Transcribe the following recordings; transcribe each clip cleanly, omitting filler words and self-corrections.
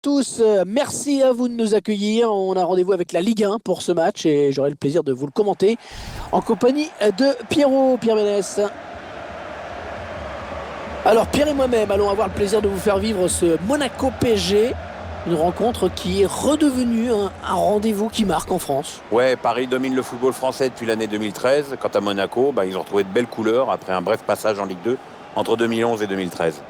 tous, merci à vous de nous accueillir. On a rendez-vous avec la Ligue 1 pour ce match et j'aurai le plaisir de vous le commenter en compagnie de Pierre Ménès. Alors Pierre et moi-même allons avoir le plaisir de vous faire vivre ce Monaco PSG, une rencontre qui est redevenue un rendez-vous qui marque en France. Ouais, Paris domine le football français depuis l'année 2013. Quant à Monaco, ils ont retrouvé de belles couleurs après un bref passage en Ligue 2 entre 2011 et 2013.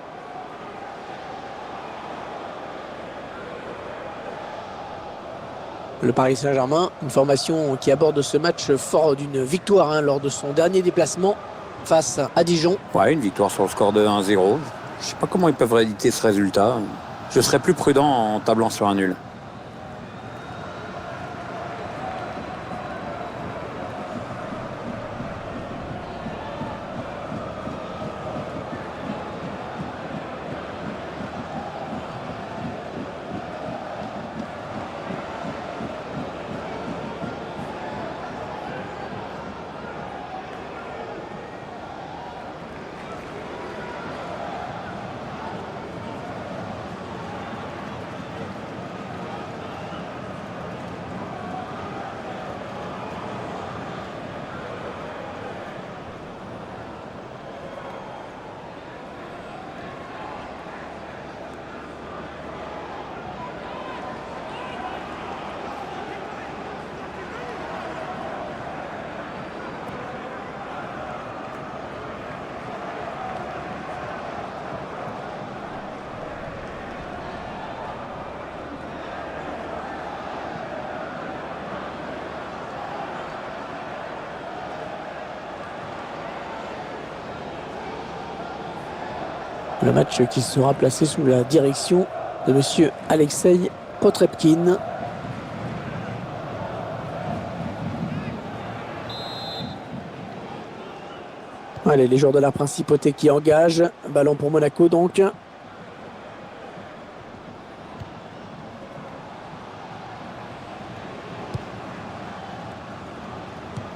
Le Paris Saint-Germain, une formation qui aborde ce match fort d'une victoire lors de son dernier déplacement face à Dijon. Ouais, une victoire sur le score de 1-0. Je sais pas comment ils peuvent rééditer ce résultat. Je serais plus prudent en tablant sur un nul. Le match qui sera placé sous la direction de monsieur Alexei Potrepkin. Allez, les joueurs de la principauté qui engagent. Ballon pour Monaco donc.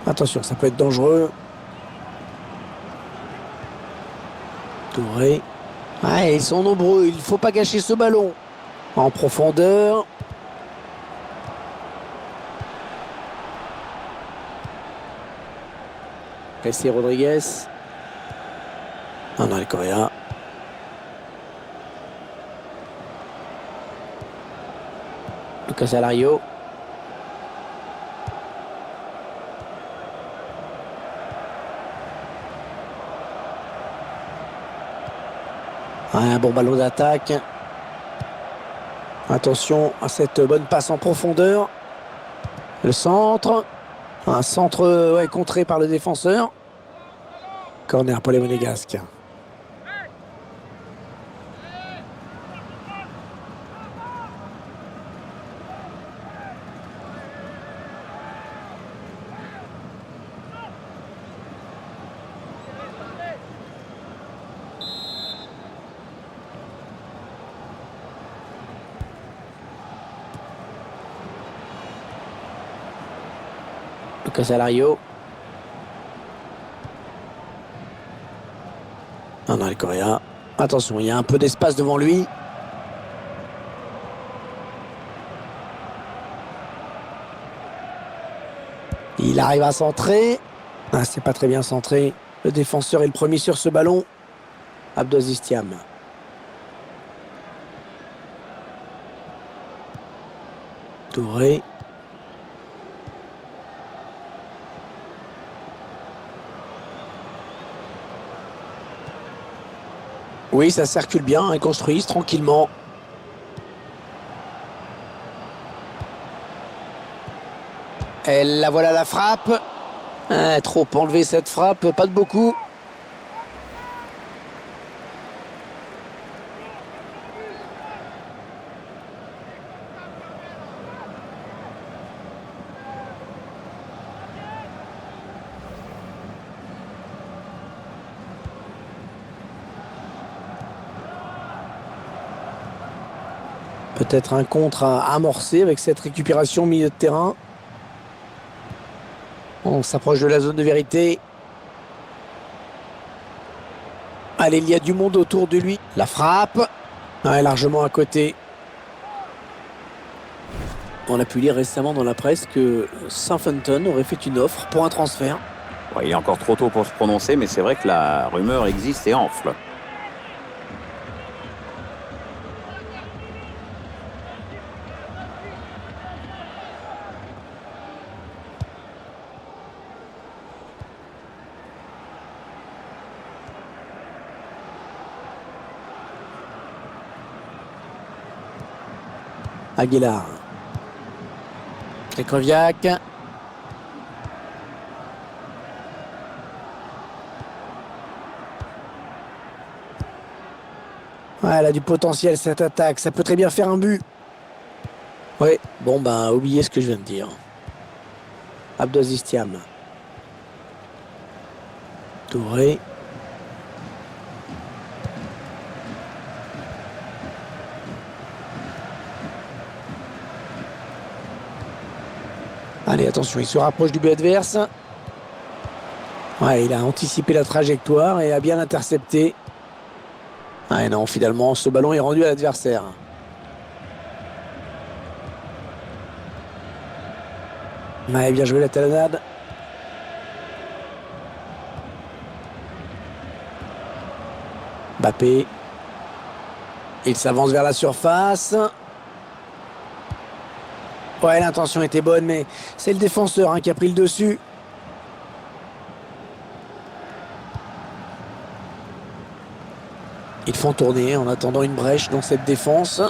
Attention, ça peut être dangereux. Touré. Ouais, ils sont nombreux, il ne faut pas gâcher ce ballon. En profondeur. Jessé Rodriguez. André Correa. Lucas Alario. Un bon ballon d'attaque. Attention à cette bonne passe en profondeur. Le centre. Un centre contré par le défenseur. Corner pour les Monégasques. Lucas Alario. André Correa. Attention, il y a un peu d'espace devant lui. Il arrive à centrer. Ah, c'est pas très bien centré. Le défenseur est le premier sur ce ballon. Abdoaziz Thiam. Touré. Oui, ça circule bien, ils construisent tranquillement. Et la voilà la frappe. Ah, trop enlevé cette frappe, pas de beaucoup. Peut-être un contre à amorcer avec cette récupération au milieu de terrain. On s'approche de la zone de vérité. Allez, il y a du monde autour de lui. La frappe. Ouais, largement à côté. On a pu lire récemment dans la presse que Southampton aurait fait une offre pour un transfert. Ouais, il est encore trop tôt pour se prononcer, mais c'est vrai que la rumeur existe et enfle. Aguilar. Krychowiak. Ouais, elle a du potentiel cette attaque. Ça peut très bien faire un but. Ouais, bon ben, oubliez ce que je viens de dire. Abdelaziz Thiam. Touré. Allez, attention, il se rapproche du but adverse. Ouais, il a anticipé la trajectoire et a bien intercepté. Ah non, finalement, ce ballon est rendu à l'adversaire. Ouais, bien joué la talonnade. Mbappé. Il s'avance vers la surface. Ouais, l'intention était bonne, mais c'est le défenseur qui a pris le dessus. Ils font tourner en attendant une brèche dans cette défense.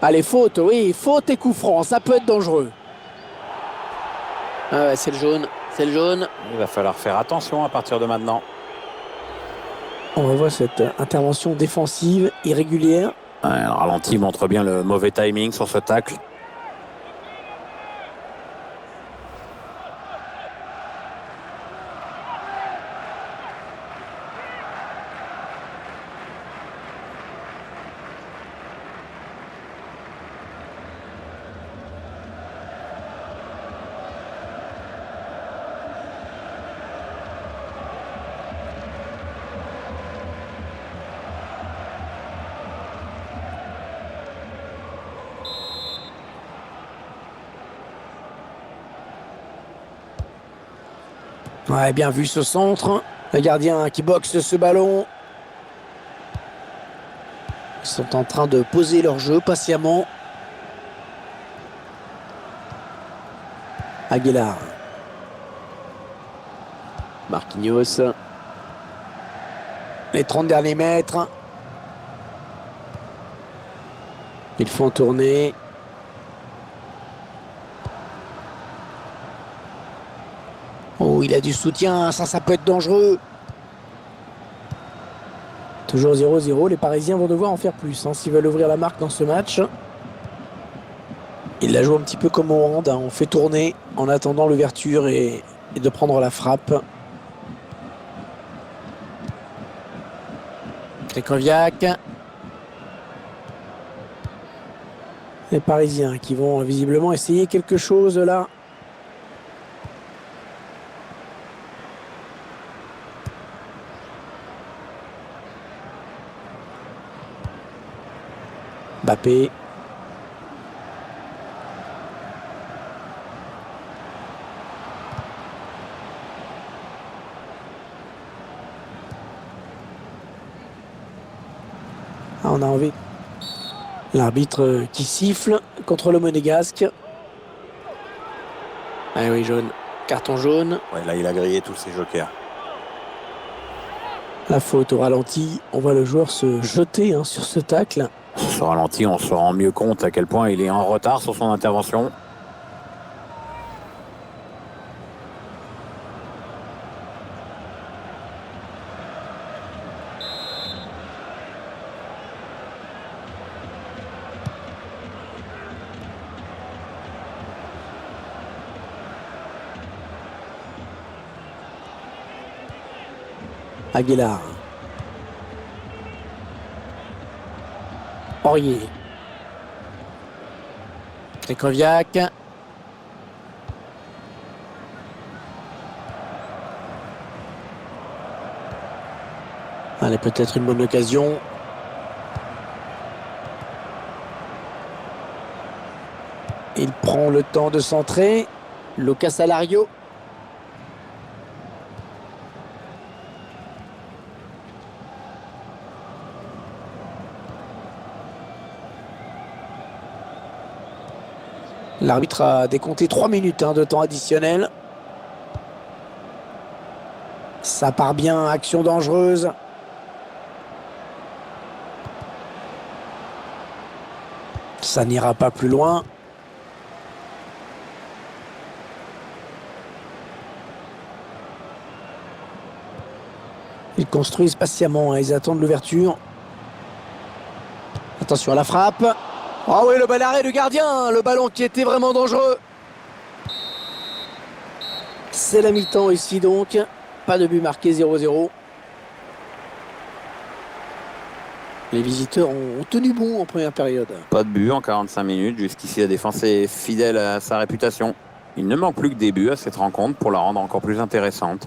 Allez, faute, oui, faute et coup franc, ça peut être dangereux. Ah ouais, c'est le jaune, c'est le jaune. Il va falloir faire attention à partir de maintenant. On revoit cette intervention défensive irrégulière. Ouais, le ralenti montre bien le mauvais timing sur ce tacle. Ouais, bien vu ce centre. Le gardien qui boxe ce ballon. Ils sont en train de poser leur jeu patiemment. Aguilar. Marquinhos. Les 30 derniers mètres. Ils font tourner. Oh, il a du soutien, ça peut être dangereux. Toujours 0-0, les Parisiens vont devoir en faire plus s'ils veulent ouvrir la marque dans ce match. Il la joue un petit peu comme au hand, on fait tourner en attendant l'ouverture et de prendre la frappe. Krychowiak. Les Parisiens qui vont visiblement essayer quelque chose là. Mbappé. Ah, on a envie. L'arbitre qui siffle contre le Monégasque. Ah oui, jaune. Carton jaune. Ouais, là, il a grillé tous ses jokers. La faute au ralenti. On voit le joueur se jeter sur ce tacle. Sur ce ralenti, on se rend mieux compte à quel point il est en retard sur son intervention. Aguilar. Aurier. Krychowiak. Allez, peut-être une bonne occasion. Il prend le temps de centrer. Lucas Alario. L'arbitre a décompté 3 minutes de temps additionnel. Ça part bien, action dangereuse. Ça n'ira pas plus loin. Ils construisent patiemment, ils attendent l'ouverture. Attention à la frappe. Ah oui, le bel arrêt du gardien, le ballon qui était vraiment dangereux. C'est la mi-temps ici donc. Pas de but marqué, 0-0. Les visiteurs ont tenu bon en première période. Pas de but en 45 minutes. Jusqu'ici, la défense est fidèle à sa réputation. Il ne manque plus que des buts à cette rencontre pour la rendre encore plus intéressante.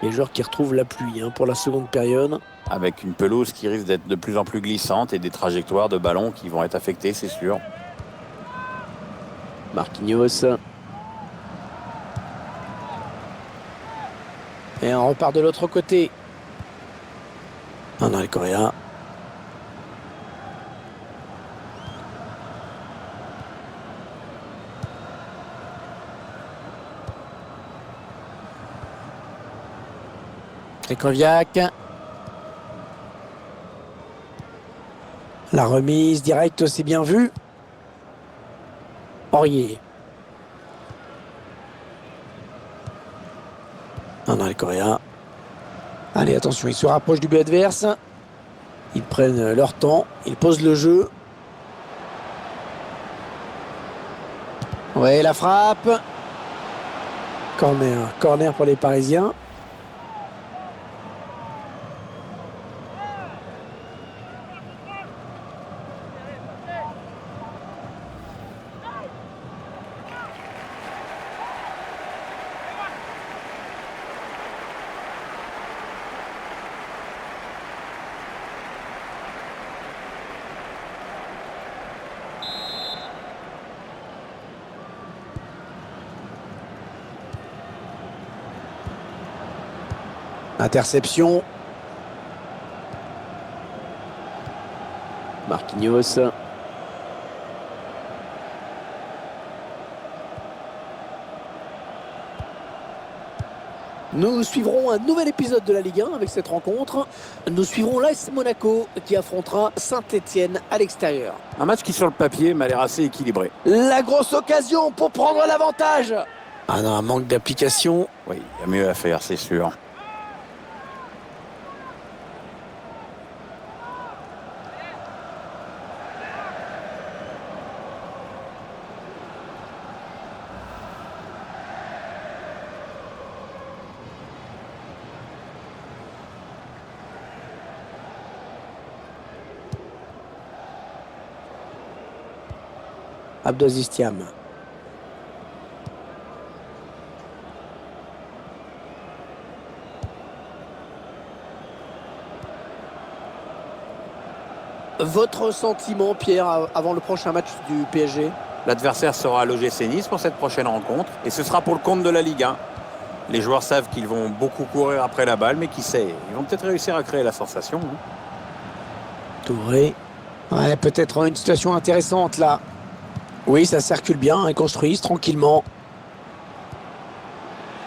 Les joueurs qui retrouvent la pluie pour la seconde période. Avec une pelouse qui risque d'être de plus en plus glissante et des trajectoires de ballons qui vont être affectées, c'est sûr. Marquinhos. Et on repart de l'autre côté. André Correa. Krychowiak. La remise directe, c'est bien vu. Aurier. André Correa. Allez, attention, ils se rapprochent du but adverse. Ils prennent leur temps, ils posent le jeu. Ouais, la frappe. Corner pour les Parisiens. Interception. Marquinhos. Nous suivrons un nouvel épisode de la Ligue 1 avec cette rencontre. Nous suivrons l'AS Monaco qui affrontera Saint-Etienne à l'extérieur. Un match qui, sur le papier, m'a l'air assez équilibré. La grosse occasion pour prendre l'avantage. Ah non, un manque d'application. Oui, il y a mieux à faire, c'est sûr. Abdou Aziz Thiam. Votre sentiment, Pierre, avant le prochain match du PSG? L'adversaire sera à l'OGC Nice pour cette prochaine rencontre et ce sera pour le compte de la Ligue 1. Les joueurs savent qu'ils vont beaucoup courir après la balle, mais qui sait, ils vont peut-être réussir à créer la sensation. Touré. Ouais, peut-être une situation intéressante là. Oui, ça circule bien, ils construisent tranquillement.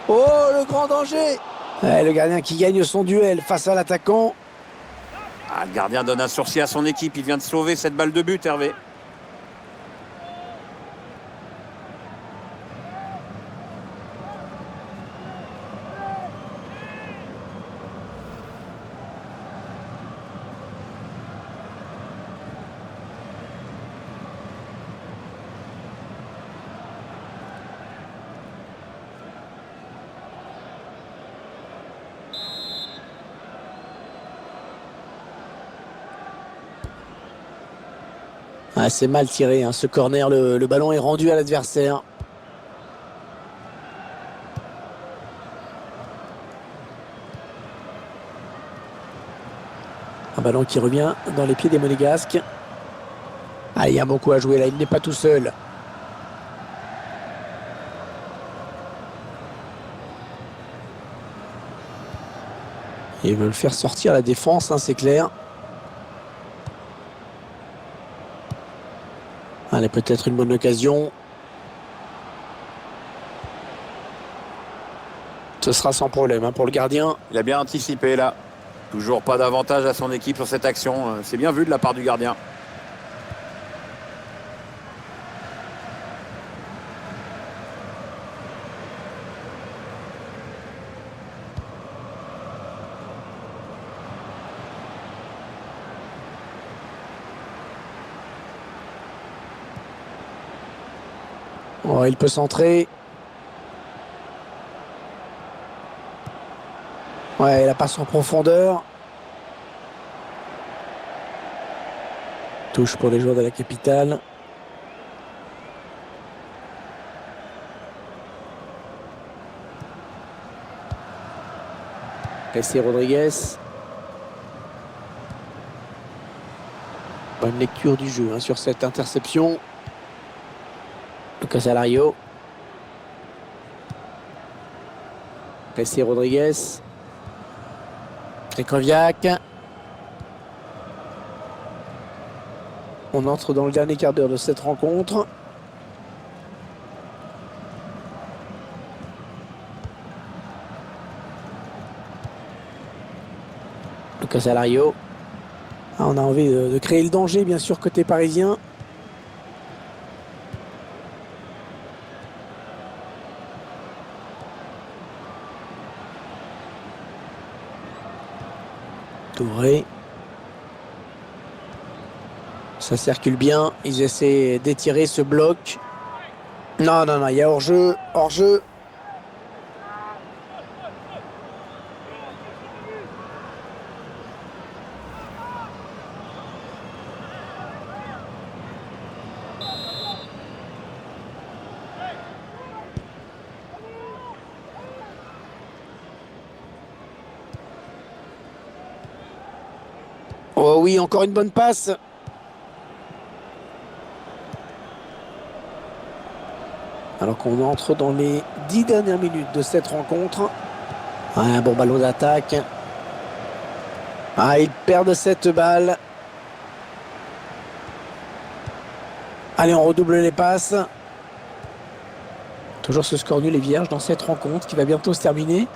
Oh, le grand danger! Ouais, le gardien qui gagne son duel face à l'attaquant. Ah, le gardien donne un sursis à son équipe, il vient de sauver cette balle de but, Hervé. Ah, c'est mal tiré, ce corner, le ballon est rendu à l'adversaire. Un ballon qui revient dans les pieds des Monégasques. Ah, il y a beaucoup à jouer là, il n'est pas tout seul. Ils veulent faire sortir la défense, hein, c'est clair. Allez, peut-être une bonne occasion. Ce sera sans problème hein, pour le gardien. Il a bien anticipé là. Toujours pas d'avantage à son équipe sur cette action. C'est bien vu de la part du gardien. Oh, il peut centrer. Ouais, la passe en profondeur. Touche pour les joueurs de la capitale. Jessé Rodriguez. Bonne lecture du jeu hein, sur cette interception. Lucas Alario. Jessé Rodriguez. Krychowiak. On entre dans le dernier quart d'heure de cette rencontre. Lucas Alario. Ah, on a envie de créer le danger, bien sûr, côté parisien. Touré. Ça circule bien. Ils essaient d'étirer ce bloc. Non, non, non, il y a hors-jeu. Hors-jeu. Oh oui, encore une bonne passe. Alors qu'on entre dans les 10 dernières minutes de cette rencontre. Un bon ballon d'attaque. Ah, ils perdent cette balle. Allez, on redouble les passes. Toujours ce score nul et vierge dans cette rencontre qui va bientôt se terminer.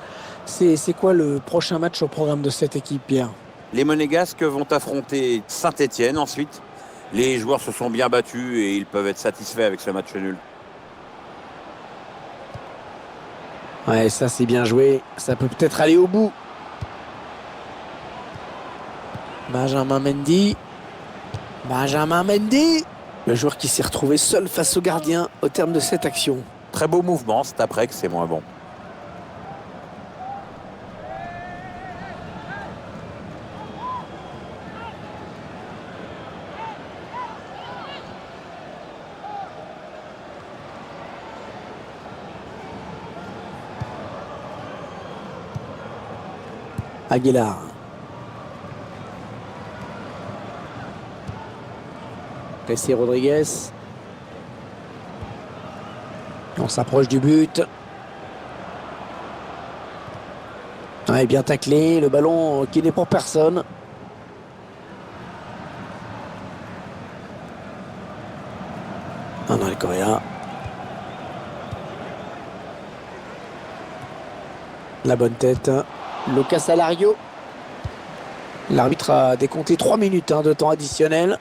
C'est quoi le prochain match au programme de cette équipe, Pierre? Les Monégasques vont affronter Saint-Etienne ensuite. Les joueurs se sont bien battus et ils peuvent être satisfaits avec ce match nul. Ouais, ça c'est bien joué. Ça peut peut-être aller au bout. Benjamin Mendy. Benjamin Mendy. Le joueur qui s'est retrouvé seul face au gardien au terme de cette action. Très beau mouvement, c'est après que c'est moins bon. Aguilar. Jessé Rodriguez. On s'approche du but. Ouais, bien taclé. Le ballon qui n'est pour personne. Ah non, les Coréens. La bonne tête. Lucas Alario. L'arbitre a décompté 3 minutes de temps additionnel.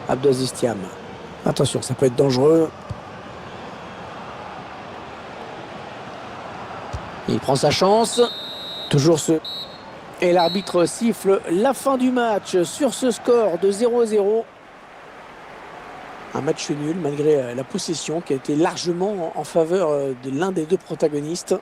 Abdelaziz Thiam. Attention, ça peut être dangereux. Il prend sa chance. Toujours ce... Et l'arbitre siffle la fin du match sur ce score de 0-0. Un match nul malgré la possession qui a été largement en faveur de l'un des deux protagonistes.